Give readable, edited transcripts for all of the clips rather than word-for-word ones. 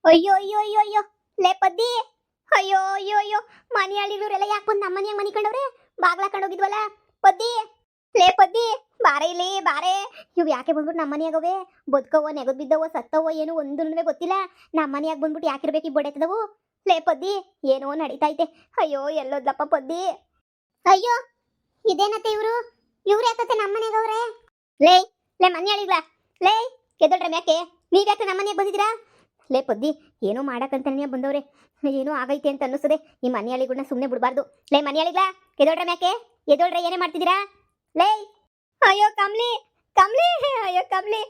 ಅಯ್ಯೋ ಅಯ್ಯೋ ಅಯ್ಯೋ ಅಯ್ಯೋ ಲೇ ಪದ್ದಿ. ಅಯ್ಯೋ ಅಯ್ಯೋ ಅಯ್ಯೋ ಮನೆ ಅಳಿಗಳರೆಲ್ಲ ಯಾಕೆ ಬಂದು ನಮ್ಮ ಮನೆಯಾಗ ಮನಿ ಕಂಡವ್ರೆ? ಬಾಗ್ಲ ಕಂಡೋಗಿದ್ವಲ್ಲ ಪದ್ದಿ. ಲೇ ಪದ್ದಿ, ಬಾರೆ ಇಲ್ಲಿ ಬಾರೆ. ಇವ್ ಯಾಕೆ ಬಂದ್ಬಿಟ್ಟು ನಮ್ಮ ಮನೆಯಾಗವೆ? ಬದುಕವೋ ನೆಗದ್ ಬಿದ್ದವೋ ಸತ್ತವೋ ಏನು ಒಂದೂ ಗೊತ್ತಿಲ್ಲ. ನಮ್ಮ ಮನೆಯಾಗ ಬಂದ್ಬಿಟ್ಟು ಯಾಕಿರ್ಬೇಕು ಈ ಬೊಡೆತದವು? ಲೇ ಪದ್ದಿ, ಏನೋ ನಡೀತೈತೆ. ಅಯ್ಯೋ ಎಲ್ಲೋದ್ಲಪ್ಪ ಪದ್ದಿ. ಅಯ್ಯೋ ಇದೇನತ್ತೆ ಇವ್ರು ಯಾಕತ್ತೆ ನಮ್ಮ ಮನೆಯಾಗವ್ರೆ? ಲೇ ಲೇ ಮನೆ ಅಳಿಗಳ, ಲೇ ಎದಳ್ರ ಮ್ಯಾಕೆ? ನೀವ್ಯಾಕೆ ನಮ್ಮ ಮನೆಯಾಗ ಬಂದಿದ್ದೀರಾ? ಲೇ ಪದ್ದಿ, ಏನೋ ಮಾಡಕ್ಕಂತಾನೆ ಬಂದವ್ರೆ. ಏನೋ ಆಗೈತೆ ಅಂತ ಅನ್ನಿಸ್ತದೆ. ಈ ಮನೆಯಾಳಿಗಳನ್ನ ಸುಮ್ಮನೆ ಬಿಡಬಾರ್ದು. ಲೇ ಮನೆಯಾಳಿಗಳ, ಎದೋಳ್ರ ಮ್ಯಾಕೆ? ಎದೋಳ್ರ, ಏನೇ ಮಾಡ್ತಿದ್ದೀರಾ? ಲೇ ಅಯ್ಯೋ ಕಮ್ಲಿ ಕಮ್ಲಿ, ಅಯ್ಯೋ ಕಮ್ಲಿ,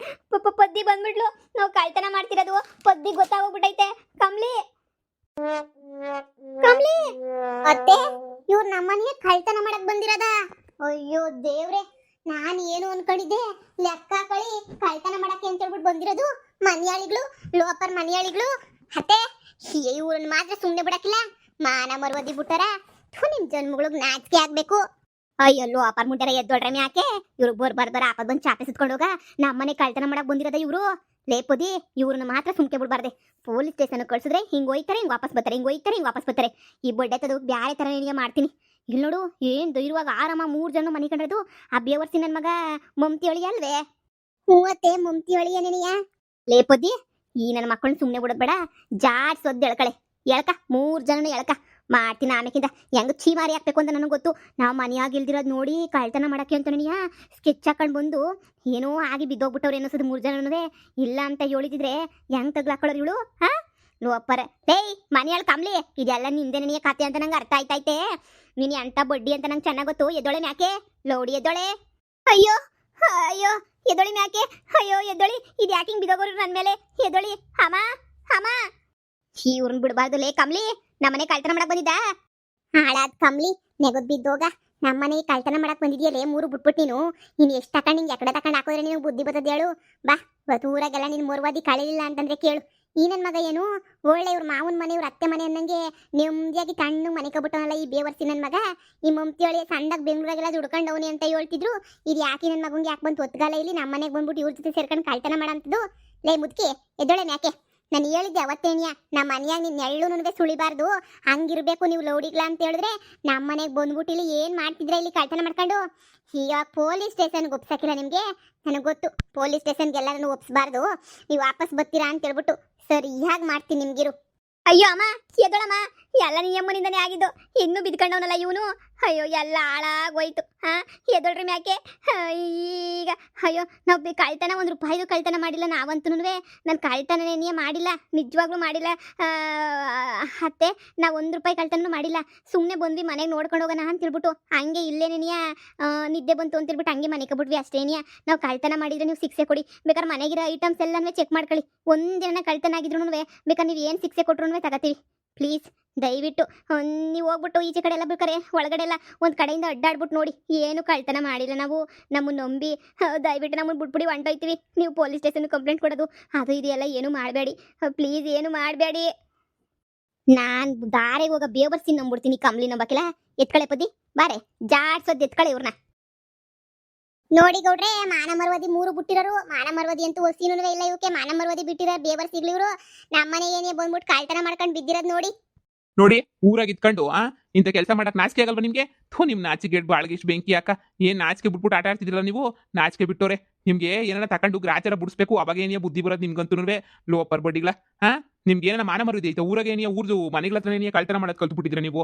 ಪದ್ದಿ ಬಂದ್ಬಿಡ್ಲು. ನಾವು ಕಳ್ತನ ಮಾಡ್ತಿರೋದು ಪದ್ದಿ ಗೊತ್ತಾಗೋಗ್ಬಿಟ್ಟೈತೆ. ಕಮ್ಲಿ ಕಮ್ಲಿ ಅತ್ತೆ, ಇವ್ರು ನಮ್ಮನೆಗೆ ಕಳ್ತನ ಮಾಡಕ್ ಬಂದಿರದ? ಅಯ್ಯೋ ದೇವ್ರೆ, ನಾನು ಏನು ಅನ್ಕೊಂಡಿದ್ದೆ, ಲೆಕ್ಕ ಕಳಿ ಕಳ್ತನ ಮಾಡಕ್ಕೆ ಅಂತ ಹೇಳ್ಬಿಟ್ಟು ಬಂದಿರೋದು ಮನೆಯಾಳಿಗಳು, ಲೋಪರ್ ಮನೆಯಾಳಿಗಳು. ಅತ್ತೆ, ಇವ್ರನ್ನ ಮಾತ್ರ ಸುಮ್ಮನೆ ಬಿಡಕ್ಕಿಲ್ಲ. ಮಾನ ಮರ್ವದಿ ಬಿಟ್ಟಾರ. ನಿಮ್ ಜನ್ಮಗಳಿಗೆ ನಾಚಿಕೆ ಆಗ್ಬೇಕು. ಅಯ್ಯಲ್ಲೋ ಅಪಾರ್ ಮುಂಟಾರ ಎದ್ದೊಳ್ರೆ ಯಾಕೆ? ಇವ್ರು ಬರ್ಬಾರ ಆಪದ್ ಬಂದು ಚಾಪೆ ಸುತ್ಕೊಂಡೋಗ ನಮ್ಮನೆ ಕಳ್ತನ ಮಾಡಕ್ ಬಂದಿರೋದ ಇವ್ರು. ಲೇಪದಿ, ಇವ್ರನ್ನ ಮಾತ್ರ ಸುಮ್ಕೆ ಬಿಡ್ಬಾರ್ದೆ. ಪೊಲೀಸ್ ಸ್ಟೇಷನ್ ಕಳ್ಸಿದ್ರೆ ಹಿಂಗ್ ಹೋಯ್ತಾರೆ, ಹಿಂಗ್ ವಾಪಸ್ ಬರ್ತಾರೆ, ಹಿಂಗ್ ಹೋಯ್ತಾರೆ, ಹಿಂಗ್ ವಾಪಸ್ ಬರ್ತಾರೆ. ಈ ಬಡ್ಡೆತದು ಬ್ಯಾರೆ ತರ ಏನಿಗೆ ಮಾಡ್ತೀನಿ. ಇಲ್ಲಿ ನೋಡು, ಏನ್ ಧೈರ್ಯವಾಗ ಆರಾಮ 3 ಜನ ಮನೆ ಕಂಡ್ರದು. ಆ ಬೇವರ್ಸಿ ನನ್ ಮಗ ಮಮ್ತಿ ಅಳಿ ಅಲ್ವೇ? ಮೂವತ್ತೆ ಮಮ್ತಿ ಅಳಿ ಏನೇನಿಯ? ಲೇಪದಿ, ಈ ನನ್ನ ಮಕ್ಕಳನ್ನ ಸುಮ್ನೆ ಬಿಡೋದ್ ಬೇಡ. ಜಾಡ್ ಸೊದ್ದು ಎಳ್ಕಳೆ, ಎಳ್ಕ 3 ಜನ ಎಳ್ಕ ಮಾಡ್ತೀನಿ. ಆಮೇಕಿಂದ ಹೆಂಗ ಚೀಮಾರಿ ಹಾಕ್ಬೇಕು ಅಂತ ನನಗೆ ಗೊತ್ತು. ನಾವು ಮನೆಯಾಗ ಇಲ್ದಿರೋದು ನೋಡಿ ಕಳ್ತನ ಮಾಡಕ್ಕೆ ಅಂತ ನನಗೆ ಸ್ಕೆಚ್ ಹಾಕೊಂಡು ಬಂದು ಏನೋ ಆಗಿ ಬಿದ್ದೋಗ್ಬಿಟ್ಟವ್ರು ಎನ್ನಿಸೋದು 3 ಜನನೂ. ಇಲ್ಲ ಅಂತ ಹೇಳಿದ್ರೆ ಹೆಂಗ್ ತಗ್ಲಾಕೊಳ್ಳೋರು ಇವಳು? ಹಾ ಲೋಪರ. ಟೇಯ್ ಮನೆಯಾಳ ಕಮ್ಲಿ, ಇದೆಲ್ಲ ನಿಂದೆ ನನಗೆ ಕತೆ ಅಂತ ನಂಗೆ ಅರ್ಥ ಆಯ್ತೈತೆ. ನೀನು ಎಂತ ಬಡ್ಡಿ ಅಂತ ನಂಗೆ ಚೆನ್ನಾಗಿ ಗೊತ್ತು. ಎದ್ದೊಳೆ ಮ್ಯಾಕೆ, ಲೌಡಿ ಎದ್ದೊಳೆ. ಅಯ್ಯೋ ಅಯ್ಯೋ ಎದ್ದೊಳಿ ಮ್ಯಾಕೆ, ಅಯ್ಯೋ ಎದ್ದೊಳಿ. ಇದು ಯಾಕೆ ಹಿಂಗೆ ಬಿದ್ದೋಗೋರು ನನ್ನ ಮೇಲೆ? ಎದ್ದೊಳಿ ಹಮ ಹಮ. ಇವ್ರನ್ನ ಬಿಡಬಾರ್ದು. ಲೇ ಕಮ್ಲಿ, ನಮ್ಮನೆ ಕಳ್ತನ ಮಾಡಕ್ ಬಂದಿದ್ದ? ಹಾಳಾದ್ ಕಮ್ಲಿ, ನೆಗದ್ ಬಿದ್ದೋಗ. ನಮ್ಮನೆ ಕಳ್ತನ ಮಾಡಕ್ ಬಂದಿದ್ಯಲ್ಲೇ 3 ಬಿಟ್ಬಿಟ್ಟು ನೀನು ಎಷ್ಟು ತಕೊಂಡು ಹಿಂಗೆ ಎಕಡೆ ತಕೊಂಡು ಹಾಕೋದ್ರೆ ನೀನು ಬುದ್ಧಿ ಬರ್ತದೆ ಹೇಳು. ಬಾ ಊರಾಗೆಲ್ಲ ನೀನು ಮೂರ್ವಾದಿ ಕಳಿಲಿಲ್ಲ ಅಂತಂದ್ರೆ ಕೇಳು. ಈ ನನ್ನ ಮಗ ಏನು ಒಳ್ಳೆ ಇವ್ರ ಮಾವನ ಮನೆ, ಇವ್ರ ಅತ್ತೆ ಮನೆ ಅನ್ನಂಗೆ ನೆಮ್ಮದಿಯಾಗಿ ತಣ್ಣಗೆ ಮನೆ ಕಬಿಟ್ಟವನಲ್ಲ ಈ ಬೇವರ್ಸಿ ನನ್ನ ಮಗ. ಈ ಮಮ್ತಿಯೊಳಿ ಸಣ್ಣಗೆ ಬೆಂಗಳೂರಾಗೆಲ್ಲ ದುಡ್ಕೊಂಡವನಿ ಅಂತ ಹೇಳ್ತಿದ್ರು. ಇದು ಯಾಕೆ ನನ್ನ ಮಗಂಗೆ ಯಾಕೆ ಬಂತು ಒತ್ತಗಾಲ ಇಲ್ಲಿ ನಮ್ಮ ಮನೆಗೆ ಬಂದ್ಬಿಟ್ಟು ಇವ್ರ ಜೊತೆ ಸೇರ್ಕೊಂಡು ಕಳ್ತನ ಮಾಡಂತದ್ದು? ಲೇ ಮುದ್ಕಿ ಎದ್ದೊಳೆ ಮ್ಯಾಕೆ. ನಾನು ಹೇಳಿದ್ದೆ ಅವತ್ತೇನಿಯ, ನಮ್ಮ ಮನೆಯಾಗ ನಿನ್ನ ಎಳ್ಳು ಸುಳಿಬಾರ್ದು, ಹಂಗಿರ್ಬೇಕು ನೀವು ಲೌಡಿಗ್ಲ ಅಂತ ಹೇಳಿದ್ರೆ ನಮ್ಮ ಮನೆಗೆ ಬಂದ್ಬಿಟ್ಟು ಇಲ್ಲಿ ಏನು ಮಾಡ್ತಿದ್ರೆ ಇಲ್ಲಿ ಕಳ್ತನ ಮಾಡ್ಕೊಂಡು. ಈಗ ಪೊಲೀಸ್ ಸ್ಟೇಷನ್ಗೆ ಒಪ್ಸಕ್ಕಿಲ್ಲ ನಿಮಗೆ, ನನಗೆ ಗೊತ್ತು. ಪೊಲೀಸ್ ಸ್ಟೇಷನ್ಗೆಲ್ಲ ನಾನು ಒಪ್ಸಬಾರ್ದು. ನೀವು ವಾಪಸ್ ಬರ್ತೀರಾ ಅಂತ ಹೇಳ್ಬಿಟ್ಟು ಸರಿಯಾಗಿ ಮಾಡ್ತೀನಿ ನಿಮ್ಗಿರು. ಅಯ್ಯೋ ಅಮ್ಮ ಎದಳಮ್ಮ, ಎಲ್ಲ ನಿಯಮ್ಮನಿಂದನೇ ಆಗಿದ್ದು. ಇನ್ನೂ ಬಿದ್ಕೊಂಡವನಲ್ಲ ಇವನು. ಅಯ್ಯೋ ಎಲ್ಲ ಹಾಳಾಗೋಯ್ತು. ಎದಳ್ರಿ ಮ್ಯಾಕೆ. ಈಗ ಅಯ್ಯೋ ನಾವು ಕಳ್ತನ 1 ರೂಪಾಯಿದು ಕಳ್ತನ ಮಾಡಿಲ್ಲ ನಾವಂತೂ. ನಾನು ಕಳ್ತನೇ ಮಾಡಿಲ್ಲ, ನಿಜವಾಗ್ಲೂ ಮಾಡಿಲ್ಲ ಅತ್ತೆ. ನಾವು 1 ರೂಪಾಯಿ ಕಳ್ತನೂ ಮಾಡಿಲ್ಲ. ಸುಮ್ಮನೆ ಬಂದ್ವಿ ಮನೆಗೆ ನೋಡ್ಕೊಂಡು ಹೋಗೋಣ ಅಂತ ಹೇಳ್ಬಿಟ್ಟು. ಹಂಗೆ ಇಲ್ಲೇನೇನಿಯ ನಿದ್ದೆ ಬಂತು ಅಂತ ಹೇಳ್ಬಿಟ್ಟು ಹಂಗೆ ಮನೆ ಕಬಿಟ್ವಿ ಅಷ್ಟೇನಿಯ. ನಾವು ಕಳ್ತನ ಮಾಡಿದ್ರೆ ನೀವು ಶಿಕ್ಷೆ ಕೊಡಿ. ಬೇಕಾದ್ರೆ ಮನೆಗಿರೋ ಐಟಮ್ಸ್ ಎಲ್ಲನೂ ಚೆಕ್ ಮಾಡ್ಕೊಳ್ಳಿ. ಒಂದಿನ ಕಳ್ತನ ಆಗಿದ್ರು ಬೇಕಾದ್ರೆ ನೀವು ಏನು ಶಿಕ್ಷೆ ಕೊಟ್ರು ತಗೋತೀವಿ. ಪ್ಲೀಸ್ ದಯವಿಟ್ಟು ನೀವು ಹೋಗ್ಬಿಟ್ಟು ಈಚೆ ಕಡೆ ಎಲ್ಲ ಬೇಕಾರೆ ಒಳಗಡೆ ಎಲ್ಲ ಒಂದು ಕಡೆಯಿಂದ ಅಡ್ಡಾಡ್ಬಿಟ್ಟು ನೋಡಿ. ಏನು ಕಳ್ತನ ಮಾಡಿಲ್ಲ ನಾವು. ನಮ್ಮನ್ನು ನಂಬಿ ದಯವಿಟ್ಟು ನಮ್ಮನ್ನು ಬಿಟ್ಬಿಡಿ, ಹೊಂಟೋಯ್ತೀವಿ. ನೀವು ಪೊಲೀಸ್ ಸ್ಟೇಷನ್ಗೆ ಕಂಪ್ಲೇಂಟ್ ಕೊಡೋದು ಅದು ಇದೆಲ್ಲ ಏನು ಮಾಡಬೇಡಿ ಪ್ಲೀಸ್, ಏನು ಮಾಡಬೇಡಿ. ನಾನು ದಾರಿಗೆ ಹೋಗೋ ಬೇವರ್ಸಿ ನಂಬಿಡ್ತೀನಿ. ಕಮ್ಲಿ ನಂಬಕ್ಕಿಲ್ಲ. ಎತ್ಕಳೆ ಪದಿ ಬಾರೆ, ಜಾಡ್ಸೋದು ಎತ್ಕಳೆ ಇವ್ರನ್ನ. ನೋಡಿ ಗೌಡ್ರೆ, ಮಾನ ಮರವದಿ 3 ಬಿಟ್ಟಿರೋರು. ಮಾನ ಮರವದಿ ಅಂತೂ ವಸ್ತಿನೂ ಇಲ್ಲ ಇವಕ್ಕೆ. ಮಾನ ಮರವದಿ ಬಿಟ್ಟಿರೋ ಬೇವರ್ಸಿಗ್ಲಿ ಇವರು. ನಮ್ಮನೆ ಏನೇ ಬಂದ್ಬಿಟ್ಟು ಕಳ್ತನ ಮಾಡ್ಕೊಂಡು ಬಿದ್ದಿರೋದು ನೋಡಿ. ನೋಡಿ ಊರಾಗ ಇದ್ಕೊಂಡು ಇಂಥ ಕೆಲಸ ಮಾಡಕ್ ನಾಚಿಕೆ ಆಗಲ್ವಾ ನಿಮ್ಗೆ? ನಿಮ್ಮ ನಾಚಿಕೆ ಬಾಳ್ಗಿಷ್ಟು ಬೆಂಕಿ ಯಾಕ? ಏನ್ ನಾಚಿಕೆ ಬಿಟ್ಬಿಟ್ಟು ಆಟ ಆಡ್ತಿದ್ರಲ್ಲ ನೀವು? ನಾಚಿಕೆ ಬಿಟ್ಟೋರೆ. ನಿಮ್ಗೆ ಏನಾರ ತಕೊಂಡು ಗ್ರಾಚಾರ ಬಿಡಿಸ್ಬೇಕು, ಅವಾಗ ಏನಿಯ ಬುದ್ಧಿ ಬರೋದು ನಿಮ್ಗಂತೂ. ಲೋಪರ್ ಬಡ್ಡಿಗಳ ನಿಮ್ಗೆ ಏನಾರ ಮಾನ ಮರುದಿ ಐತೆ? ಊರಾಗ ಏನಿಯ ಊರ್ದು ಮನೆಗಳ ಹತ್ರ ಏನಿಯ ಕಳ್ತನ ಮಾಡೋದು ಕಲ್ತ್ಬಿಟ್ಟಿದ್ರ ನೀವು?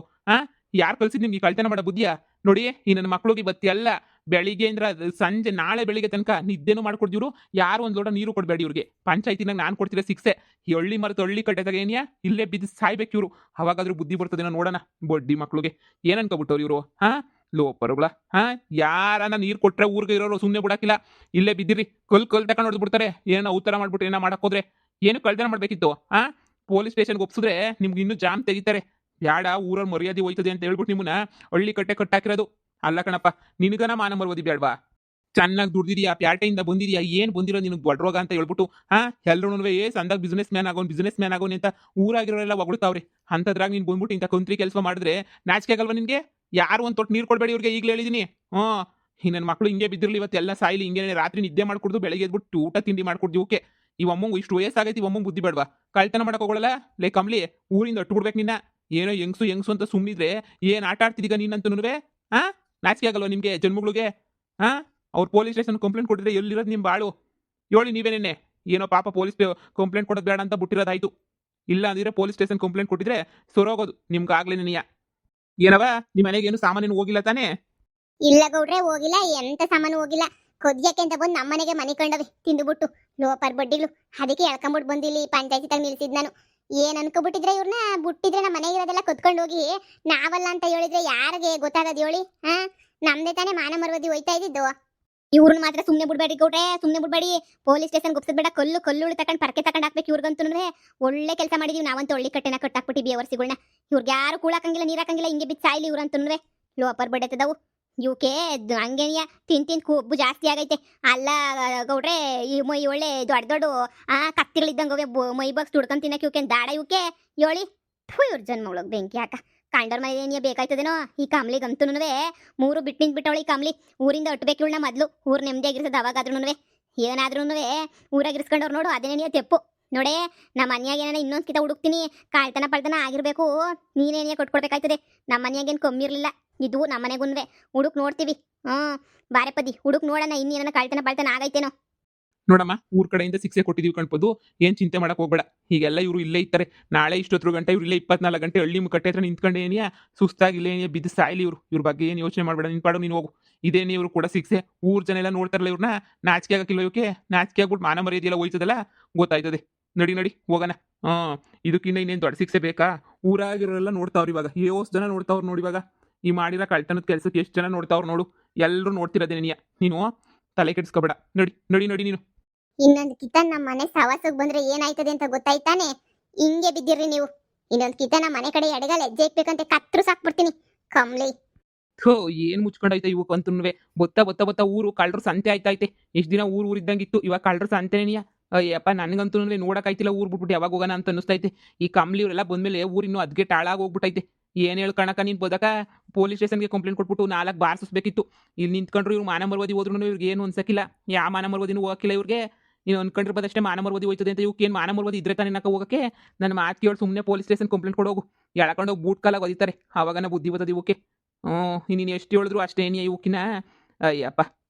ಯಾರು ಕಲ್ಸಿದ್ ನಿಮ್ಗೆ ಕಳ್ತನ ಮಾಡೋ ಬುದ್ಧಿಯಾ? ನೋಡಿ ಈ ನನ್ನ ಮಕ್ಳಿಗೆ ಬತ್ತಿ ಅಲ್ಲ, ಬೆಳಿಗ್ಗೆಯಿಂದ ಸಂಜೆ ನಾಳೆ ಬೆಳಿಗ್ಗೆ ತನಕ ನಿದ್ದೆನೂ ಮಾಡ್ಕೊಡ್ತಿವ್ರು. ಯಾರು ಒಂದು ಲೋಟ ನೀರು ಕೊಡಬೇಡಿ ಇವ್ರಿಗೆ. ಪಂಚಾಯತಿನಾಗ ನಾನು ಕೊಡ್ತಿರೋ ಶಿಕ್ಷೆ ಈ ಹಳ್ಳಿ ಮರತು ಹಳ್ಳಿ ಕಟ್ಟೆದಾಗ ಏನಿಯಾ ಇಲ್ಲೇ ಬಿದ್ದು ಸಾಯ್ಬೇಕು ಇವರು. ಅವಾಗಾದ್ರೂ ಬುದ್ಧಿ ಬರ್ತದೇನೋ ನೋಡೋಣ. ಬಡ್ಡಿ ಮಕ್ಳಿಗೆ ಏನ್ ಅನ್ಕೊಬಿಟ್ಟವ್ರು ಇವರು? ಲೋಪರುಗಳ ಯಾರನ್ನ ನೀರು ಕೊಟ್ರೆ ಊರಿಗೆ ಇರೋರು ಸುಮ್ಮನೆ ಬಿಡಾಕಿಲ್ಲ. ಇಲ್ಲೇ ಬಿದ್ದಿರಿ, ಕಲ್ ತಕೊಂಡು ಹೊಡೆದ್ಬಿಡ್ತಾರೆ. ಏನೋ ಉತ್ತರ ಮಾಡ್ಬಿಟ್ಟು ಏನೋ ಮಾಡಕ್ ಹೋದ್ರೆ ಏನು ಕಳ್ತನ ಮಾಡ್ಬೇಕಿತ್ತು? ಪೊಲೀಸ್ ಸ್ಟೇಷನ್ಗೆ ಒಪ್ಸಿದ್ರೆ ನಿಮ್ಗೆ ಇನ್ನೂ ಜಾಮ್ ತೆಗಿತಾರೆ. ಬ್ಯಾಡ, ಊರಲ್ಲಿ ಮರ್ಯಾದೆ ಹೋಯ್ತದೆ ಅಂತ ಹೇಳ್ಬಿಟ್ಟು ನಿಮ್ಮನ್ನ ಹಳ್ಳಿ ಕಟ್ಟೆ ಕಟ್ಟಾಕಿರೋದು. ಅಲ್ಲ ಕಣಪ್ಪ, ನಿನಗನ ಮಾನ ಮರ್ವದಿ ಬೇಡವಾ? ಚೆನ್ನಾಗಿ ದುಡ್ದಿದ್ಯಾ, ಪ್ಯಾಟೆಯಿಂದ ಬಂದಿದ್ಯಾ, ಏನ್ ಬಂದಿರೋ ನಿನಗೆ ಬಡ್ರೋಗ ಅಂತ ಹೇಳ್ಬಿಟ್ಟು ಎಲ್ಲರೂ ಸಂದಾಗ ಬಿಸ್ನೆಸ್ ಮ್ಯಾನ್ ಆಗೋನಿ ಅಂತ ಊರಾಗಿರೋರೆಲ್ಲ ಹೊಗಳ್ತಾವ್ರಿ. ಅಂತದ್ರಾಗ ನೀನು ಬಂದ್ಬಿಟ್ಟು ಇಂಥ ಕಂತ್ರಿ ಕೆಲಸ ಮಾಡಿದ್ರೆ ನಾಚಿಕೆ ಆಗಲ್ವಾ ನಿನ್ಗೆ? ಯಾರು ಒಂದು ತೊಟ್ಟು ನೀರು ಕೊಡಬೇಡಿ ಇವ್ರಿಗೆ, ಈಗಲೇ ಹೇಳಿದೀನಿ. ಈ ನನ್ನ ಮಕ್ಕಳು ಹಿಂಗೆ ಬಿದ್ದಿರಲಿ, ಇವತ್ತು ಎಲ್ಲ ಸಾಯಿಲಿ. ಹಿಂಗೆ ರಾತ್ರಿ ನಿದ್ದೆ ಮಾಡ್ಕೊಡ್ದು ಬೆಳಗ್ಗೆ ಎದ್ಬಿಟ್ಟು ಊಟ ತಿಂಡಿ ಮಾಡ್ಕೊಡ್ದು. ಓಕೆ, ಈ ಅಮ್ಮಂಗು ಇಷ್ಟು ವಯಸ್ಸಾಗೈತಿ ಈ ಅಮ್ಮಂಗ್ ಬುದ್ಧಿ ಬೇಡವಾ ಕಳ್ತನ ಮಾಡಕ್ ಹೋಗೋಳಲ್ಲ ಲೇ ಕಮ್ಲಿ ಊರಿಂದ ಅಟ್ಟು ಬಿಡ್ಬೇಕು ನಿನ್ನ ಏನೋ ಹೆಂಗ್ಸು ಅಂತ ಸುಮ್ಮನಿದ್ರೆ ಏನ್ ಆಟ ಆಡ್ತಿದೀಗ ನೀನಂತನುವೆ ಹಾ ನಾಚಿಕೆ ಆಗಲ್ವಾ ನಿಮ್ಗೆ ಜನ್ಮಗಳಿಗೆ ಹಾ ಅವ್ರು ಪೊಲೀಸ್ ಸ್ಟೇಷನ್ ಕಂಪ್ಲೇಂಟ್ ಕೊಟ್ಟಿದ್ರೆ ಎಲ್ಲಿರೋದು ನಿಮ್ ಬಾಳು ಹೇಳಿ ನೀವೇ ನಿನ್ನೆ ಏನೋ ಪಾಪ ಪೊಲೀಸ್ ಕಂಪ್ಲೇಂಟ್ ಕೊಡೋದು ಬೇಡ ಅಂತ ಬಿಟ್ಟಿರೋದಾಯ್ತು ಇಲ್ಲ ಅಂದ್ರೆ ಪೊಲೀಸ್ ಸ್ಟೇಷನ್ ಕಂಪ್ಲೇಂಟ್ ಕೊಟ್ಟಿದ್ರೆ ಸೊರೋಗೋದು ನಿಮ್ಗಾಗ್ಲೇ ನೀಯ ಏನವ ನಿಮ್ಮ ಮನೆಗೆ ಏನು ಸಾಮಾನೇನು ಹೋಗಿಲ್ಲ ತಾನೇ ಇಲ್ಲ ಗೌಡ್ರೆ ಹೋಗಿಲ್ಲ, ಎಂತ ಸಾಮಾನು ಹೋಗಿಲ್ಲ. ಕೊದ್ಯಕ್ಕೆ ಅಂತ ಬಂದು ನಮ್ಮನೆಗೆ ಮನೆ ಕಂಡವೆ ತಿಂದುಬಿಟ್ಟು ಲೋಪರ್ ಬಡ್ಡಿಗಳು. ಅದಕ್ಕೆ ಎಳ್ಕೊಂಬಿಟ್ಟು ಬಂದು ಇಲ್ಲಿ ಪಂಚಾಯತಿ ತಗ ನಿಲ್ಸಿದ್ ನಾನು. ಏನ್ ಅನ್ಕೋಬಿಟ್ಟಿದ್ರೆ ಇವ್ರನ್ನ ಬಿಟ್ಟಿದ್ರೆ ನಮ್ಮ ಮನೆಗೆ ಇರೋದೆಲ್ಲ ಕೊತ್ಕೊಂಡು ಹೋಗಿ ನಾವಲ್ಲ ಅಂತ ಹೇಳಿದ್ರೆ ಯಾರಿಗೆ ಗೊತ್ತಾಗದ್ ಹೇಳಿ? ಹಾ, ನಮ್ದೇ ತಾನೇ ಮಾನ ಮರ್ಯಾದೆ ಹೋಯ್ತಾ ಇದ್ದಿದ್ದು. ಇವ್ರನ್ನ ಮಾತ್ರ ಸುಮ್ನೆ ಬಿಡ್ಬೇಡಿ ಗೌಡ್ರೆ, ಸುಮ್ನೆ ಬಿಡ್ಬೇಡಿ. ಪೊಲೀಸ್ ಸ್ಟೇಷನ್ ಗುಪ್ಸದ್ ಬೇಡ, ಕಲ್ಲು ತಕೊಂಡ್ ಪರ್ಕೆ ತಕೊಂಡ್ ಹಾಕ್ಬೇಕು ಇವ್ರಿಗಂತೂ. ಒಳ್ಳೆ ಕೆಲಸ ಮಾಡಿದೀವಿ ನಾವಂತೂ. ಒಳ್ಳೆ ಕಟ್ಟೆನ ಕಟ್ಟಾಕ್ಬಿಟ್ಟಿವಿ ಬೇವರ್ಸಿಗಳ್ನ. ಇವ್ರಿಗೆ ಯಾರು ಕೂಳಾಕಂಗಿಲ್ಲ, ನೀರ್ ಹಾಕಂಗಿಲ್ಲ, ಹಿಂಗೆ ಬಿದ್ದು ಸಾಯ್ಲಿ ಇವ್ರಂತೂ. ಲೋಪರ್ ಬಡ್ಡೆತದವು ಇವಕ್ಕೆ. ಹಂಗೇನಿಯ ತಿನ್ ಕೊಬ್ಬು ಜಾಸ್ತಿ ಆಗೈತೆ. ಅಲ್ಲ ಗೌಡ್ರೆ, ಈ ಮೈ ಒಳ್ಳೆ ದೊಡ್ಡ ಕತ್ತಿಗಳಿದ್ದಂಗೆ ಮೈ ಬಾಕ್ಸ್ ತುಡ್ಕೊಂಡ್ ತಿನ್ನಕ್ಕೆ ಇವಕ್ಕೆ ದಾಡ ಇವಕ್ಕೆ ಹೇಳಿ. ಇವ್ರ ಜನ್ಮಗಳಿಗೆ ಬೆಂಕಿ ಹಾಕ. ಕಂಡೋರ್ ಮನೆ ಏನಿಯ ಬೇಕಾಯ್ತದೇನೋ ಈ ಕಮ್ಲಿಗಂತೂನುವೆ. 3 ಬಿಟ್ಟು ನಿಂತ್ಬಿಟ್ಟವಳು ಈ ಕಮ್ಲಿ. ಊರಿಂದ ಒಟ್ಟಬೇಕು ಇವಳನ್ನ ಮೊದ್ಲು. ಊರು ನೆಮ್ಮದಿಯಾಗಿರ್ತದೆ ಅವಾಗಾದ್ರೂ. ಏನಾದ್ರೂ ಊರಾಗಿರ್ಸ್ಕೊಂಡವ್ರು ನೋಡು ಅದೇನೇನಿಯ ತೆಪ್ಪು. ನೋಡೇ, ನಮ್ಮ ಮನ್ಯಾಗ ಏನಾರ ಇನ್ನೊಂದ್ ಕಿತ ಹುಡುಕ್ತೀನಿ, ಕಾಳ್ತನ ಪಳ್ತನ ಆಗಿರ್ಬೇಕು, ನೀನೇನಿಯ ಕೊಟ್ಕೊಡ್ಬೇಕಾಯ್ತದೆ. ನಮ್ಮ ಮನ್ಯಾಗೇನು ಕಮ್ಮಿ ಇರ್ಲಿಲ್ಲ, ಇದು ನಮ್ಮ ಮನೆಗುನ್ವೆ. ಹುಡುಕ್ ನೋಡ್ತೀವಿ. ಬಾರೆ ಪದಿ ಹುಡುಕ್ ನೋಡೋಣ, ಇನ್ನೇನ ಕಾಳ್ತನ ಪಳ್ತನ ಆಗೈತೇನೋ. ನೋಡಮ್ಮ, ಊರ್ ಕಡೆಯಿಂದ ಶಿಕ್ಷೆ ಕೊಟ್ಟಿದೀವಿ ಕಣ್ಪದು, ಏನ್ ಚಿಂತೆ ಮಾಡಕ್ ಹೋಗ್ಬೇಡ. ಈಗೆಲ್ಲ ಇವರು ಇಲ್ಲೇ ಇರ್ತಾರೆ. ನಾಳೆ ಇಷ್ಟೊತ್ತು ಗಂಟೆ ಇವ್ರು ಇಲ್ಲೇ 24 ಗಂಟೆ ಹಳ್ಳಿ ಕಟ್ಟೆ ಹತ್ರ ನಿಂತ್ಕೊಂಡೆ ಏನಿಯಾ ಸುಸ್ತಾಗಿಲ್ಲ ಏನಿಯಾ ಬಿದ್ದು ಸಾಯ್ಲಿ ಇವ್ರ ಬಗ್ಗೆ ಏನು ಯೋಚನೆ ಮಾಡ್ಬೇಡ. ನಿನ್ ಪಾಡು ನೀನು ಹೋಗು. ಇದೇನಿ ಇವ್ರು ಕೂಡ ಶಿಕ್ಷೆ. ಊರ್ ಜನ ಎಲ್ಲ ನೋಡ್ತಾರಲ್ಲ ಇವ್ರನ್ನ, ನಾಚಿಕೆ ಆಗಕ್ಕಿಲ್ಲ ಇವಕ್ಕೆ. ನಾಚಿಕೆ ಆಗ್ಬಿಟ್ಟು ಮಾನ ಮರ್ಯಾದೆಲ್ಲ ಹೋಯ್ತದಲ್ಲ, ಗೊತ್ತಾಯ್ತದೆ. ನಡಿ ಹೋಗೋಣ. ಇದಕ್ಕಿನ್ನ ಇನ್ನೇನು ದೊಡ್ಡ ಶಿಕ್ಷೆ ಬೇಕಾ? ಊರಾಗಿರೋರೆಲ್ಲ ನೋಡ್ತಾವ್ರು ಇವಾಗ. ಜನ ನೋಡ್ತಾವ್ರು ನೋಡಿ ಇವಾಗ. ಈ ಮಾಡಿರೋ ಕಳ್ತನದ ಕೆಲ್ಸಕ್ಕೆ ಎಷ್ಟು ಜನ ನೋಡ್ತಾವ್ರು ನೋಡು. ಎಲ್ಲರೂ ನೋಡ್ತಿರೋದೇ ನೀನು ತಲೆ ಕೆಡಿಸ್ಕೊಬೇಡ. ನಡಿ ನೀನು. ಇನ್ನೊಂದು ಕಿತ ನಮ್ಮ ಮನೆ ಸವಾಸಕ್ಕೆ ಬಂದ್ರೆ ಏನಾಯ್ತದೆ ಅಂತ ಗೊತ್ತಾಯ್ತಾನೆ? ಹಿಂಗೆ ಬಿದ್ದಿರ್ರಿ ನೀವು. ಇನ್ನೊಂದು ಕಿತ ನಮ್ಮ ಮನೆ ಕಡೆ ಎಡಗಾಲ ಹೆಜ್ಜೆ ಇಕ್ಬೇಕಂತ ಕತ್ರು ಸಾಕ್ಬಿಡ್ತೀನಿ ಕಮ್ಲಿ. ಏನ್ ಮುಚ್ಕೊಂಡೈತೆ ಇವಕ್ಕಂತುನುವೆ. ಬತ್ತ ಊರು ಕಳ್ರು ಸಂತೆ ಆಯ್ತೈತೆ. ಇಷ್ಟ ದಿನ ಊರ್ ಇದ್ದಂಗಿತ್ತು, ಇವಾಗ ಕಳ್ರು ಸಂತೆನೇನಿಯ. ಅಯ್ಯಪ್ಪ, ನನ್ಗಂತೂ ನೋಡಕ್ಕಾಯ್ತಿಲ್ಲ ಊರ್ ಬಿಟ್ಬಿಟ್ಟು ಯಾವಾಗ ಹೋಗೋಣ ಅಂತ ಅನಿಸ್ತೈತೆ. ಈ ಕಮ್ಲಿ ಇವರೆಲ್ಲ ಬಂದ್ಮೇಲೆ ಊರು ಇನ್ನೂ ಅದ್ಗೆ ಟಾಳಾಗಿ ಹೋಗ್ಬಿಟ್ಟೈತೆ. ಏನ್ ಹೇಳ್ಕಣಕ ನೀನ್ ಬದಕ? ಪೊಲೀಸ್ ಸ್ಟೇಷನ್ಗೆ ಕಂಪ್ಲೇಂಟ್ ಕೊಟ್ಬಿಟ್ಟು 4 ಬಾರಿಸಬೇಕಿತ್ತು. ಇಲ್ಲಿ ನಿಂತ್ಕೊಂಡ್ರು ಇವ್ರು ಮಾನ ಮರ್ಯಾದೆ ಹೋದ್ರು ಇವ್ರಿಗೆ ಏನು ಅನ್ಸಕ್ಕಿಲ್ಲ. ಯಾವ ಮಾನ ಮರ್ಯಾದೆನೂ ಹೋಗಕ್ಕಿಲ್ಲ ಇವ್ರಿಗೆ. ನೀನು ಅನ್ಕೊಂಡಿರ್ಬೋದಷ್ಟೇ ಮಾನ ಮರ್ಯಾದೆ ಹೋಯ್ತದೆ ಅಂತ. ಇವಕ್ಕೆ ಏನು ಮಾನ ಮರ್ಯಾದೆ ಇದ್ರೆ ತಾನೇ ನಕ್ಕ ಹೋಗಕ್ಕೆ? ನನ್ನ ಮಾತು ಕೇಳಿ ಸುಮ್ಮನೆ ಪೊಲೀಸ್ ಸ್ಟೇಷನ್ ಕಂಪ್ಲೇಂಟ್ ಕೊಡೋಗು. ಎಳ್ಕೊಂಡೋಗಿ ಬೂಟ್ ಕಾಲಾಗ ಒದಿತಾರೆ, ಆವಾಗನ ಬುದ್ಧಿ ಬರ್ತದೆ ಇವಕ್ಕೆ. ನೀನು ಎಷ್ಟು ಹೇಳಿದ್ರು ಅಷ್ಟೇ ಏನಿಯ ಇವಕ್ಕಿನ. ಅಯ್ಯಪ್ಪ,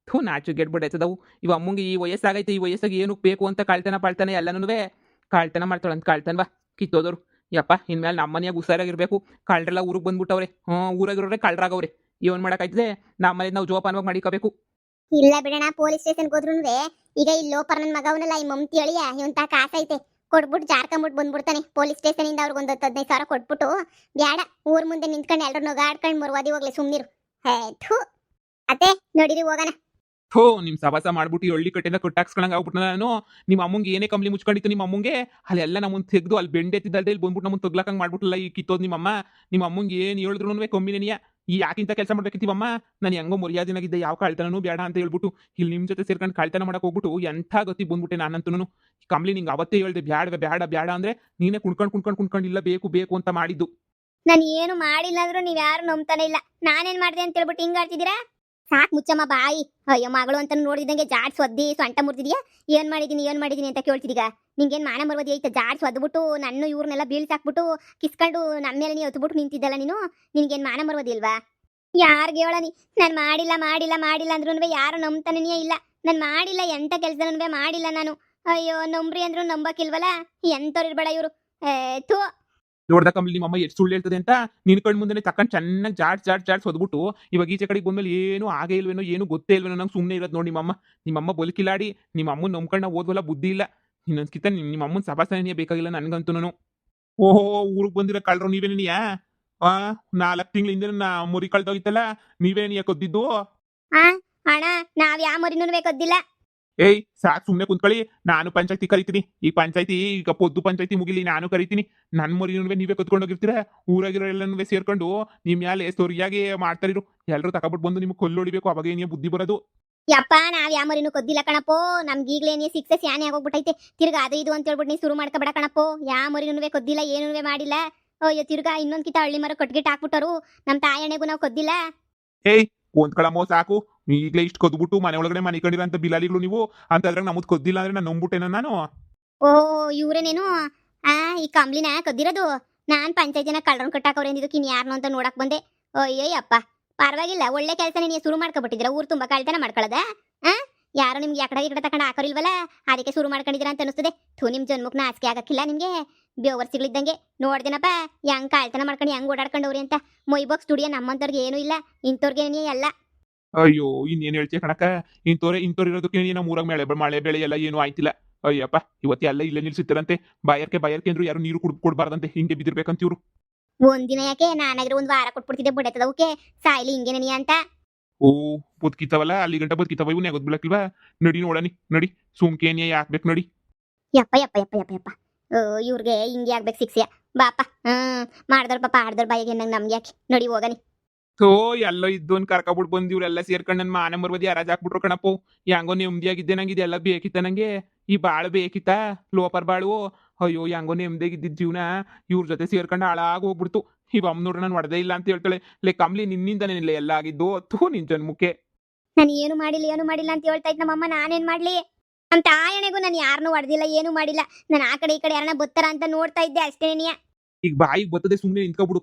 ನಾಚು ಗೆಡ್ಬಿಡೈತದವು. ಇವ ಅಮ್ಮಂಗೆ ಈ ವಯಸ್ಸಾಗೈತೆ. ಈ ವಯಸ್ಸಾಗಿ ಏನಕ್ಕೆ ಬೇಕು ಅಂತ ಕಳ್ತನ ಪಾಳ್ತಾನೆ ಎಲ್ಲನೂ ಕಳ್ತನ ಮಾಡ್ತಾಳಂತ. ಕಳ್ತನ್ವಾ ಕಿತ್ತೋದವ್ರು. ಯಪ್ಪ, ಇನ್ಮೇಲೆ ನಮ್ಮ ಮನೆಯಾಗ ಹುಷಾರಾಗಿರ್ಬೇಕು. ಕಳ್ರೆಲ್ಲ ಊರಿಗೆ ಬಂದ್ಬಿಟ್ಟವ್ರೆ. ಊರಾಗಿರೋರೆ ಕಳ್ರಾಗವ್ರೆ. ಏನ್ ಮಾಡಕ್ಕಾಯ್ತದೆ? ನಮ್ಮ ಮನೇಲಿ ನಾವು ಜೋಪಾನವಾಗಿ ಮಾಡಿಕೋಬೇಕು. ಇಲ್ಲ ಬಿಡೋಣ, ಪೊಲೀಸ್ ಸ್ಟೇಷನ್ಗೆ ಹೋದ್ರುನುವೆ ಈಗ ಈ ಲೋಪರ್ ನನ್ನ ಮಗ ಅವನಲ್ಲ, ಈ ಮಮ್ತಿ ಅಳಿಯ ಇವಂತ ಕಾಸೈತೆ ಕೊಟ್ಬಿಟ್ಟು ಜಾರ್ಕೊಂಬಿಟ್ಟು ಬಂದ್ಬಿಡ್ತಾನೆ. ಪೊಲೀಸ್ ಸ್ಟೇಷನ್ ಇಂದ ಅವ್ರಿಗೆ 15 ಸಾವಿರ ಕೊಟ್ಬಿಟ್ಟು ಬ್ಯಾಡ ಊರ್ ಮುಂದೆ ನಿಂತ್ಕೊಂಡು ಎಲ್ರು ನಗಾಡ್ಕೊಂಡು ಮರುವಾದಿ ಹೋಗ್ಲಿ ಸುಮ್ನಿರು. ಥೂ ಅತ್ತೆ, ನೋಡಿರಿ ಹೋಗೋಣ. ನಿಮ್ ಸವಾಸ ಮಾಡ್ಬಿಟ್ಟು ಹಳ್ಳಿ ಕಟ್ಟೆಲ್ಲ ಕಟ್ಟಾಕ್ಸ್ಕೊಂಡಂಗೆ ಆಗ್ಬಿಟ್ಟು ನಾನು. ನಿಮ್ಮ ಅಮ್ಮಂಗೆ ಏನೇ ಕಂಬ್ಲಿ ಮುಚ್ಕೊಂಡಿತ್ತು ನಿಮ್ಮ ಅಮ್ಮಂಗೆ, ಅಲ್ಲೆಲ್ಲ ನಮ್ಮನ್ನು ತೆಗೆದು ಅಲ್ಲಿ ಬೆಂಡೆತ್ತಿದ್ದಲ್ದೆ ಇಲ್ಲಿ ಬಂದ್ಬಿಟ್ಟು ನಮ್ಮನ್ನು ತಗ್ಲಾಕಂಗೆ ಮಾಡ್ಬಿಟ್ಟಲ್ಲ ಈ ಕಿತ್ತೋದು ನಿಮ್ಮಮ್ಮ. ನಿಮ್ಮ ಅಮ್ಮಂಗೆ ಏನು ಹೇಳಿದ್ರು ಕಮ್ಮಿನೇನಿಯ. ಈ ಯಾಕಿಂತ ಕೆಲಸ ಮಾಡ್ಬೇಕಿತ್ತೀವಮ್ಮ? ನಾನು ಹೆಂಗೋ ಮರ್ಯಾದೆನಾಗಿದ್ದೆ, ಯಾವ ಕಳ್ತನೂ ಬೇಡ ಅಂತ ಹೇಳ್ಬಿಟ್ಟು ಇಲ್ಲಿ ನಿಮ್ಮ ಜೊತೆ ಸೇರ್ಕೊಂಡು ಕಳ್ತನ ಮಾಡಕ್ಕೆ ಹೋಗ್ಬಿಟ್ಟು ಎಂಥ ಗತಿ ಬಂದ್ಬಿಟ್ಟೆ ನಾನಂತೂ. ಕಂಬ್ಲಿ ನಿಂಗೆ ಅವತ್ತೇ ಹೇಳ್ದೆ ಬೇಡ ಅಂದ್ರೆ ನೀನೇ ಕುಣ್ಕೊಂಡು ಇಲ್ಲ ಬೇಕು ಅಂತ ಮಾಡಿದ್ದು. ನಾನು ಏನು ಮಾಡಿಲ್ಲ ಅಂದ್ರೂ ನೀವ್ ಯಾರು ನಂಬ್ತಾನೆ ಇಲ್ಲ. ನಾನೇನ್ ಮಾಡಿದೆ ಅಂತ ಹೇಳ್ಬಿಟ್ಟು ಹಿಂಗ್ ಆಡ್ತಿದ್ದೀರಾ? ಸಾಕ್ ಮುಚ್ಚಮ್ಮ ಬಾಯಿ. ಅಯ್ಯೋ ಮಗಳು ಅಂತ ನೋಡಿದಂಗೆ ಜಾಡ್ಸ್ ಒದ್ದಿ ಸೊಂಟ ಮುರ್ದಿದ್ಯಾ. ಏನ್ ಮಾಡಿದೀನಿ ಅಂತ ಕೇಳ್ತಿದೀಗ. ನಿಂಗೇನ್ ಮಾನ ಮರ್ಯಾದೆ ಐತೆ? ಜಾಡ್ಸ್ ಒದ್ಬಿಟ್ಟು ನನ್ನ ಇವ್ರನ್ನೆಲ್ಲ ಬೀಳ್ಸಾಕ್ಬಿಟ್ಟು ಕಿಸ್ಕೊಂಡು ನಮ್ಮ ಮೇಲೆ ನೀ ಹೊತ್ಬಿಟ್ಟು ನಿಂತಿದ್ದಲ್ಲ ನೀನು. ನಿನ್ಗೇನ್ ಮಾನ ಮರ್ಯಾದೆ ಇಲ್ವಾ? ಯಾರ್ಗೆ ಹೇಳನಿ ನಾನು ಮಾಡಿಲ್ಲ ಅಂದ್ರೂ ಯಾರು ನಂಬ್ತಾನೆ ಇಲ್ಲ. ನಾನು ಮಾಡಿಲ್ಲ, ಎಂತ ಕೆಲ್ಸನೂ ಮಾಡಿಲ್ಲ ನಾನು. ಅಯ್ಯೋ ನಂಬ್ರಿ ಅಂದ್ರೂ ನಂಬಕಿಲ್ವಲ್ಲ. ಎಂತವ್ರು ಇರ್ಬೇಡ ಇವ್ರು. ಥೂ. ನೋಡ್ದ ಕಮ್ಮಿ ನಿಮ್ಮಮ್ಮ ಎಷ್ಟು ಸುಳ್ಳು ಹೇಳ್ತದೆ ಅಂತ. ನಿನ್ ಕಣ್ ಮುಂದೆ ತಕ್ಕಂಡು ಚೆನ್ನಾಗಿ ಜಾಡ್ಸ್ ಹೊದ್ಬಿಟ್ಟು ಇವಾಗ ಈಚೆ ಕಡೆಗೆ ಬಂದ್ಮೇಲೆ ಏನು ಆಗೇ ಇಲ್ವೇನೋ, ಏನು ಗೊತ್ತೇ ಇಲ್ವೇನೋ ನಂಗೆ ಸುಮ್ಮನೆ ಇರೋದು ನೋಡಿ ನಿಮ್ಮಮ್ಮ ಬದುಕಿಲಾಡಿ. ನಿಮ್ಮ ಅಮ್ಮನ ನಂಬ್ಕೊಂಡು ಓದ್ವಲ್ಲ, ಬುದ್ಧಿ ಇಲ್ಲ ಇನ್ನೊಂದ್ಕಿಂತ. ನಿಮ್ಮ ಅಮ್ಮನ ಸಭಾಸನೇ ಬೇಕಾಗಿಲ್ಲ ನನಗಂತೂ. ಓಹೋ, ಊರಿಗೆ ಬಂದಿರೋ ಕಳ್ರು ನೀವೇನಿಯಾ? 4 ತಿಂಗಳ ಹಿಂದೆ ಮುರಿ ಕಳ್ದೋಗಿತ್ತಲ್ಲ, ನೀವೇನಿಯ ಕೊದ್ದಿದ್ದು? ಅಣ್ಣ, ನಾವ್ ಯಾವ ಮರಿನೂ ಕದ್ದಿಲ್ಲ. ಏಯ್ ಸಾಕು, ಸುಮ್ಮನೆ ಕುಂತ್ಕೊಳ್ಳಿ. ನಾನು ಪಂಚಾಯತಿ ಕರಿತೀನಿ. ಈಗ ಪೊದ್ದು ಪಂಚಾಯತಿ ಮುಗಿಲಿ, ನಾನು ಕರಿತೀನಿ. ನನ್ನ ಮರಿನೂ ನೀವೇ ಕತ್ಕೊಂಡೋಗಿರ್ತೀರಾ. ಊರಾಗಿರೋ ಎಲ್ಲನೂ ಸೇರ್ಕೊಂಡು ನಿಮ್ಮ ಮ್ಯಾಲೆ ಸೊರಿಯಾಗಿ ಮಾಡ್ತಾರಿರು. ಎಲ್ಲರೂ ತಗೊಬಿಟ್ಟು ಬಂದು ನಿಮ್ಗೆ ಕೊಲ್ಲೊಡಿಬೇಕು, ಅವಾಗ ಏನಿಯ ಬುದ್ಧಿ ಬರೋದು. ಯಪ್ಪ, ನಾವ್ ಯಾವ ಮರಿನೂ ಕೊದ್ದಿಲ್ಲ ಕಣಪ್ಪೋ. ನಮ್ಗೀಗ್ಲೇನೇ ಶಿಕ್ಷೆ ಸ್ಯಾನೆ ಆಗೋಗ್ಬಿಟ್ಟೈತೆ. ತಿರ್ಗಾ ಅದು ಇದು ಅಂತ ಹೇಳ್ಬಿಟ್ಟು ನೀ ಶುರು ಮಾಡ್ಕೊಬೇಡ ಕಣಪ್ಪೋ. ಯಾವ ಮರಿನೂ ಕೊದ್ದಿಲ್ಲ, ಏನೂ ಮಾಡಿಲ್ಲ. ಅಯ್ಯೋ, ತಿರ್ಗಾ ಇನ್ನೊಂದ್ ಕಿತ ಹಳ್ಳಿ ಮರ ಕಟ್ಗಿಟ್ ಹಾಕ್ಬಿಟ್ಟರು. ನಮ್ಮ ತಾಯಣೆಗೂ ನಾವು ಕೊದ್ದಿಲ್ಲ. ಏಯ್ ಒಂದ್ಕಳಮ್ಮೋ ಸಾಕು. ಈಗಲೇ ಇಷ್ಟು ಕೊದ್ಬಿಟ್ಟು ಮನೆ ಒಳಗಡೆ ಮನೆ ಕಂಡಿರೋ ಅಂತ ಬಿಲಾಲಿಗಳು ನೀವು ಅಂತ. ಅದ್ರಾಗ ನಮ್ಮದು ಕೊದ್ದಿಲ್ಲ ಅಂದ್ರೆ ನಾನು ನಂಬ್ಬಿಟ್ಟೇನ ನಾನು? ಓ ಇವ್ರೇನೇನು ಆ ಈ ಕಂಬ್ಳಿನ ಕದ್ದಿರೋದು. ನಾನ್ ಪಂಚಾಯತಿನ ಕಳ್ಳರನ್ ಕಟ್ಟಾಕವ್ರೆ ಅಂದಿದ್ದಕ್ಕೆ ಇನ್ ಯಾರನ್ನು ಅಂತ ನೋಡಕ್ ಬಂದೆ. ಅಯ್ಯಯ್ಯಪ್ಪ, ಪರವಾಗಿಲ್ಲ, ಒಳ್ಳೆ ಕೆಲಸನೇ ನೀವು ಶುರು ಮಾಡ್ಕೊಬಿಟ್ಟಿದ್ದೀರಾ. ಊರ್ ತುಂಬಾ ಕಳ್ತನ ಮಾಡ್ಕೊಳ್ಳೋದ? ಆ ಯಾರೋ ನಿಮ್ಗೆ ಯಾಕಡೆ ಈ ಕಡೆ ತಗೊಂಡು ಹಾಕೋರಿಲ್ವಲ್ಲ, ಅದಕ್ಕೆ ಶುರು ಮಾಡ್ಕೊಂಡಿದ್ದೀರಾ ಅಂತ ಅನಿಸ್ತದೆ. ನಿಮ್ ಜನ್ಮಕ್ ನಾಚಿಕೆ ಆಗಕ್ಕಿಲ್ಲ ನಿಮ್ಗೆ? ಬೇವರ್ಸಿಗಳಿದ್ದಂಗೆ ನೋಡ್ದೇನಪ್ಪ ಹೆಂಗ್ ಕಳ್ತನ ಮಾಡ್ಕೊಂಡು ಹೆಂಗ್ ಓಡಾಡ್ಕೊಂಡವ್ರಿ ಅಂತ. ಮೊಯ್ಬಾಕ್ ಸ್ಟುಡಿಯೋ ನಮ್ಮಂತವ್ರಿಗೆ ಏನೂ ಇಲ್ಲ, ಇಂಥವ್ರಿಗೇನೇ ಎಲ್ಲ. ಅಯ್ಯೋ ಇನ್ನೇನ್ ಹೇಳ್ತೀಯ ಕಣಕ್ಕ, ಇಂಥವ್ರು ಇರೋದಕ್ಕೆ ನಮ್ಮ ಊರಾಗ ಮಳೆ ಬೆಳೆ ಎಲ್ಲ ಏನೂ ಆಯ್ತಿಲ್ಲ. ಅಯ್ಯಪ್ಪ, ಇವತ್ತು ಎಲ್ಲ ಇಲ್ಲೇ ನಿಲ್ಸಿತ್ತಾರಂತೆ. ಬಾಯರ್ಕೆ ಅಂದ್ರು ಯಾರು ನೀರು ಕೊಡ್ಬಾರ್ದಂತೆ, ಹಿಂಗೆ ಬಿದ್ದಿರ್ಬೇಕಂತ ಇವ್ರು. ಒಂದಿನ ಯಾಕೆ, ನಾನಾಗ್ರೆ ಒಂದ್ ವಾರ ಕೊಟ್ಬಿಡ್ತಿದ್ದೆ ಬಡತದವಕ್ಕೆ, ಸಾಯ್ಲಿ ಹಿಂಗೇನೆ ಅಂತ. ಓ ಬದುಕಿತಾವಲ್ಲ, ಅಲ್ಲಿ ಗಂಟ ಬದುಕಿತಾವ, ಇವ್ನ ಯಾವತ್ ಬಿಡಕ್ಕಿಲ್ವಾ? ನಡಿ ನೋಡನಿ, ನಡಿ ಸುಮ್ಕೆ ಏನಿಯ ಯಾಕ್ಬೇಕು ನಡಿ. ಯಪ್ಪ ಯಪ್ಪ ಯಪ್ಪ ಯಪ್ಪ ಯಪ್ಪ, ಇವ್ರಿಗೆ ಹಿಂಗೆ ಆಗ್ಬೇಕು ಶಿಕ್ಷೆ. ಬಾಪ, ಮಾಡ್ದವ್ರ ಪಾಪ ಆಡ್ದವ್ರ ಬಾಯಿಗೆ ನಮ್ಗೆ ಯಾಕೆ, ನಡಿ ಹೋಗನಿ. ಥೋ ಎಲ್ಲೋ ಇದ್ದೋನ್ ಕರ್ಕೊಬಿಟ್ಟು ಬಂದ್ ಇವ್ರೆಲ್ಲ ಸೇರ್ಕೊಂಡು ನನ್ನ ಮಾನ ಮರ್ವದಿ ಯಾರಾಜ್ ಹಾಕ್ಬಿಟ್ರು ಕಣಪ್ಪು. ಹೆಂಗೋ ನೆಮ್ಮದಿಯಾಗಿದ್ದೆ, ನಂಗೆ ಇದೆಲ್ಲ ಬೇಕಿತ್ತ, ನಂಗೆ ಈ ಬಾಳು ಬೇಕಿತ್ತ, ಲೋಪರ್ ಬಾಳು. ಅಯ್ಯೋ ಹೆಂಗೋ ನೆಮ್ಮದಿಯಾಗಿದ್ದಿದ್ ಜೀವನ ಇವ್ರ ಜೊತೆ ಸೇರ್ಕೊಂಡು ಹಾಳಾಗಿ ಹೋಗ್ಬಿಡ್ತು. ಇವ್ ಅಮ್ಮ ನೋಡ್ರೆ ನಾನು ಹೊಡೆದೇ ಇಲ್ಲ ಅಂತ ಹೇಳ್ತಾಳೆ. ಲೇ ಕಮ್ಲಿ, ನಿನ್ನಿಂದನೇನಿಲ್ಲ ಎಲ್ಲ ಆಗಿದ್ದು. ಥೂ ನಿನ್ ಜನ್ಮಕ್ಕೆ. ನಾನು ಏನು ಮಾಡಿಲ್ಲ ಅಂತ ಹೇಳ್ತಾ ಇದ್ ನಮ್ಮಮ್ಮ. ನಾನೇನ್ ಮಾಡ್ಲಿ? ನಮ್ ತಾಯಣೆಗೂ ನಾನು ಯಾರನ್ನೂ ಹೊಡೆದಿಲ್ಲ, ಏನು ಮಾಡಿಲ್ಲ. ನಾನು ಆ ಕಡೆ ಈ ಕಡೆ ಯಾರನ್ನ ಬತ್ತಾರ ಅಂತ ನೋಡ್ತಾ ಇದ್ದೆ ಅಷ್ಟೇನಿಯ. ಈಗ ಬಾಯಿಗೆ ಬರ್ತದೆ, ಸುಮ್ಮನೆ ನಿಂತ್ಕೊಬಿಡು.